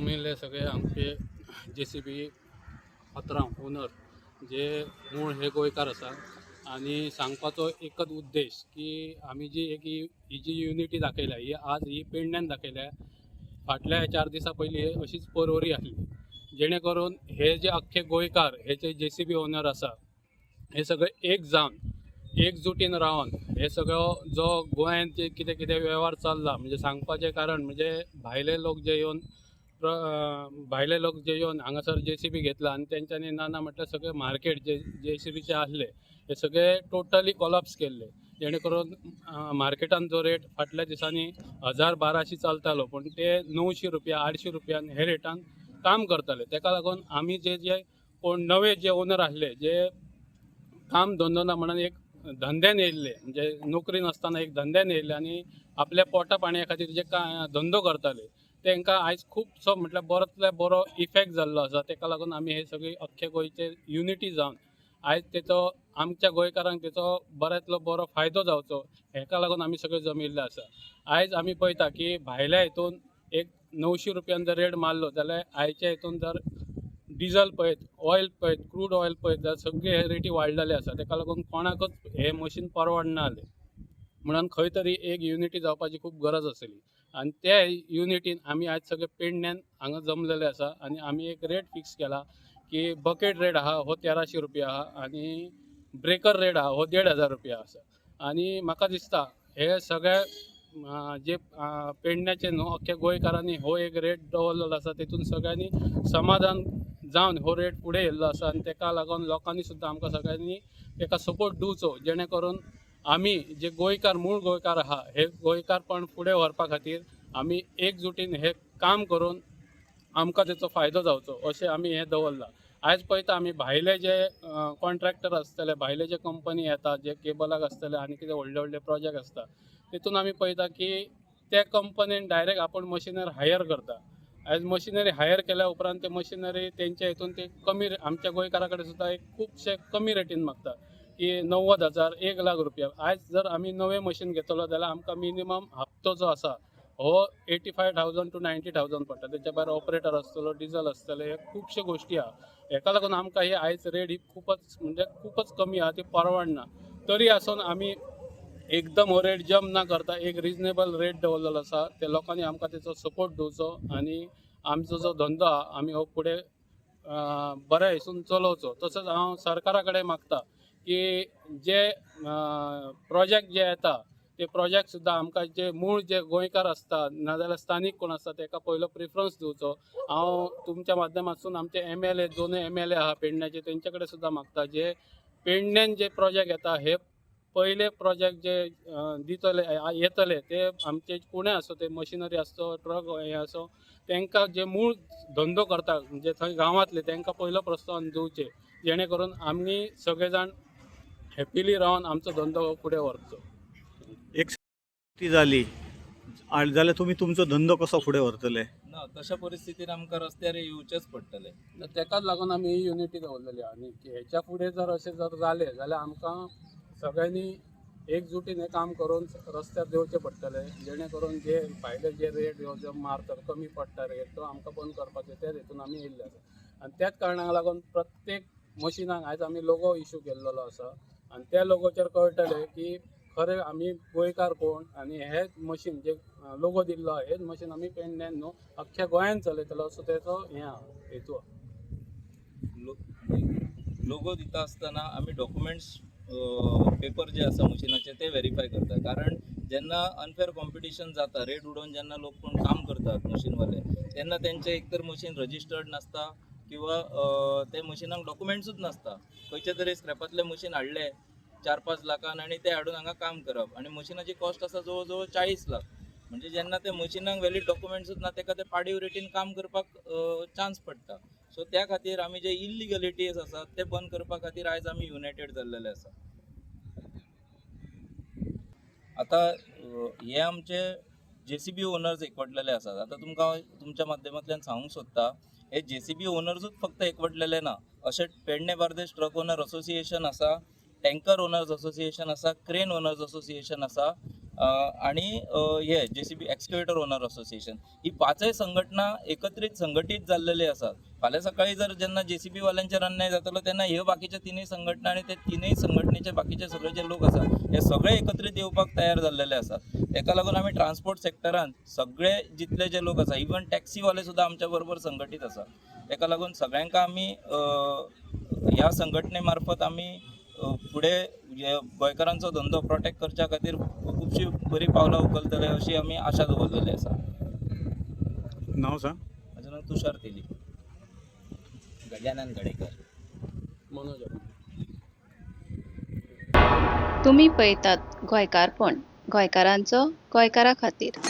जमिल्ले सगळे आमचे JCB 15 ओनर जे मूळ हे गोंयकार आसा आणि सांगपाचो एकच उद्देश की आमी जी ही जी युनिटी दाखयल्या ही आज ही पेडण्यान दाखयल्या. फाटल्या 4 दिसां पयलीं अशीच परवरी आसली, जेणे करून हे जे अख्खे गोंयकार हे जे JCB ओनर आसा हे सगळे एक जावन एकजुटीन रावन हे सगळो जो गोंयांत जे कितें कितें वेव्हार चल्ला म्हणजे सांगपाचें कारण म्हणजे भायले लोक जे येवन हांगासर JCB घेतला आणि त्यांच्यानी ना म्हटल्यार सगळे मार्केट जे JCBचे आसले हे सगळे टोटली कोलॅप्स केल्ले, जेणे करून मार्केटान जो रेट फाटल्या दिसांनी 1000-1200 चलतालो पण ते 900 रुपया 800 रुपयान हे रेटान काम करताले. ताका लागून आमी जे जे कोण नवे जे ओनर आसले जे काम धंदो ना म्हणून एक धंद्यान येयल्ले म्हणजे नोकरी नसताना एक धंद्यान येयल्ले आणि आपल्या पोटा पाणया खातीर जे धंदो करताले तांकां आयज खूबसो म्हटल्यार बरोतल्या बरो इफेक्ट जाल्लो आसा. ताका लागून आमी हे सगळी अख्खे गोंयचे युनिटी जावन आयज तेचो आमच्या गोंयकारांक तेचो बऱ्यांतलो बरो फायदो जावचो हेका लागून आमी सगळे जमिल्ले आसा. आयज आमी पळयता की भायल्या हितून एक 900 रुपयान जर रेट मारलो जाल्यार आयच्या हितून जर डिझल पळयत, ऑयल पळयत, क्रूड ऑयल पळयत जाल्यार सगळे हे रेटी वाडलेले आसा. ताका लागून कोणाकच हे मशीन परवडना जालें म्हणून खंय तरी एक युनिटी जावपाची खूब गरज आसली आणि त्या युनिटीन आमी आयज सगळे पेडण्यान हांगा जमलेले आसा आणि आमी एक रेट फिक्स केला की बकेट रेट आहा हो 1300 रुपया आहा आणि ब्रेकर रेट आहा हो 1500 रुपया आसा. आणि म्हाका दिसता हे सगळे जे पेडण्याचे न्हू अख्ख्या गोंयकारांनी हो एक रेट दवरलेलो आसा तेतून सगळ्यांनी समाधान जावन हो रेट फुडें येयल्लो आसा आणि ताका लागून लोकांनी सुद्दां आमकां सगळ्यांनी ताका सपोर्ट दिवचो, जेणे करून आमी जे गोंयकार मूळ गोंयकार आहा हे गोंयकारपण फुडें व्हरपा खातीर आमी एकजुटीन हे काम करून आमकां तेचो फायदो जावचो अशें आमी हें दवरलां. आयज पळयता आमी भायले जे कॉन्ट्रॅक्टर आसतले, भायले जे कंपनी येता जे केबलाक आसतले आनी कितें व्हडले व्हडले प्रोजेक्ट आसता तेतून आमी पळयता की त्या कंपनीन डायरेक्ट आपूण मशिनरी हायर करता. आयज मशिनरी हायर केल्या उपरांत ते मशिनरी तेंच्या हितून ते कमी आमच्या गोंयकारा कडेन सुद्दां एक खूबशे कमी रेटीन मागता की 90,000 1,00,000 रुपया. आयज जर आमी नवें मशीन घेतलो जाल्यार आमकां मिनिमम हप्तो जो आसा हो 85,000 to 90,000 पडटा. तेच्या भायर ऑपरेटर आसतलो, डिझल आसतले, हे खुबश्यो गोश्टी आहा. हेका लागून आमकां ही आयज रेट ही खूपच कमी आहा, ती परवडना. तरी आसून आमी एकदम हो रेट जंप ना करता एक रिजनेबल रेट दवरलेलो आसा. ते लोकांनी आमकां तेचो सपोर्ट दिवचो आणि आमचो जो धंदो आहा आमी हो फुडें बऱ्या हितून चलोवचो. तसोच हांव सरकारा कडेन मागता की जे प्रोजेक्ट जे येता ते प्रोजेक्ट सुद्दां आमकां जे मूळ जे गोंयकार आसता नाजाल्यार स्थानीक कोण आसता ताका पयलो प्रिफरन्स दिवचो. हांव तुमच्या माध्यमांतसून आमचे MLA दोनूय MLA आहा पेडण्याचे तेंच्या कडेन सुद्दां मागता जे पेडण्यान जे प्रोजेक्ट येता हे पहिले प्रोजेक्ट जे येतले ते आमचे कोणें आसो ते मशिनरी आसो ट्रक हे आसो तांकां जे मूळ धंदो करता म्हणजे थंय गांवांतले तांकां पयलो प्रोत्साहन दिवचे, जेणे करून आमी सगळे जाण हॅपिली रावन आमचो धंदो फुडें व्हरचो. एक ती जाली जाल्यार तुमी तुमचो धंदो कसो फुडें व्हरतले? ना तशा परिस्थितीत आमकां रस्त्यार येवचेच पडटले. ताकाच लागून आमी ही युनिटी दवरलेली आहा. आनी हेच्या फुडें जर अशें जर जालें जाल्यार आमकां सगळ्यांनी एकजुटीन हे काम करून रस्त्यार देवचें पडटलें, जेणे करून जे भायले जे रेट जो मारता कमी पडटा रेट तो आमकां बंद करपाचें त्या हेतून आमी येयल्ले आसा. आनी त्याच कारणाक लागून प्रत्येक मशिनाक आयज आमी लोगो इश्यू केल्लो आसा आनी त्या लोगोचेर कळटलें की खरें आमी गोंयकार कोण आनी हेच मशीन जे लोगो दिल्लो आहा हेच मशीन आमी पेडण्यान न्हू अख्ख्या गोंयांत चलयतलो असो तेचो हें आहा हेतू आहा. लोगो दिता आसतना आमी डॉक्युमेंट्स पेपर जे आसा मशिनाचे ते व्हेरीफाय करता. कारण जेन्ना अनफेअर कॉम्पिटिशन जाता रेट उडोवन जेन्ना लोक कोण काम करतात मशीनवाले तेन्ना तेंचे एकतर मशीन रजिस्टर्ड नासता किंवा ते मशिनाक डॉक्युमेंट्सूच नासता. खंयचे तरी स्क्रॅपातले मशीन हाडले 4-5 लाखान आणि ते हाडून हांगा काम करप आणि मशिनाची कॉस्ट आसा जवळ जवळ 40 लाख. म्हणजे जेन्ना ते मशिनाक व्हॅलीड डॉक्युमेंट्सूच ना ताका ते पाडीव रेटीन काम करपाक चान्स पडटा. सो त्या खातीर आमी जे इल्लिगलिटीज आसात ते बंद करपा खातीर आयज आमी युनायटेड जाल्लेले आसा. आता हे आमचे JCB ओनर्स एकवटलेले आसात. आता तुमकां तुमच्या माध्यमांतल्यान सांगूंक सोदता हे JCB ओनर्सूच फक्त एकवटलेले ना. अशें Pernem Bardez truck owner association आसा, टँकर ओनर्स असोसिएशन आसा, क्रेन ओनर्स असोसिएशन आसा आणि हे JCB एक्सकॅव्हेटर ओनर असोसिएशन ही पाचय संघटना एकत्रित संघटित जाल्लेले आसात. फाल्यां सकाळी जर जेन्ना JCB वाल्यांचेर अन्याय जातलो तेन्ना ह्यो बाकीच्या तिनूय संघटना आनी ते तिनूय संघटनेचे बाकीचे सगळे जे लोक आसात हे सगळे एकत्रित येवपाक तयार जाल्लेले आसात. तेका लागून आमी ट्रान्सपोर्ट सेक्टरान सगळे जितले जे लोक आसा इवन टॅक्सीवाले सुद्दां आमच्या बरोबर संघटीत आसा. तेका लागून सगळ्यांक आमी ह्या संघटने मार्फत आमी फुडें गोंयकारांचो धंदो प्रोटेक्ट करच्या खातीर खुबशी बरी पावलां उखलतले अशी आमी आशा दवरलेली आसा. नाव सांग. म्हजें नांव तुषार तेली. गजानन गडेकर. मनोज तुम्ही पळयतात गोंयकारपण, गोंयकारांचो गोंयकारा खातीर.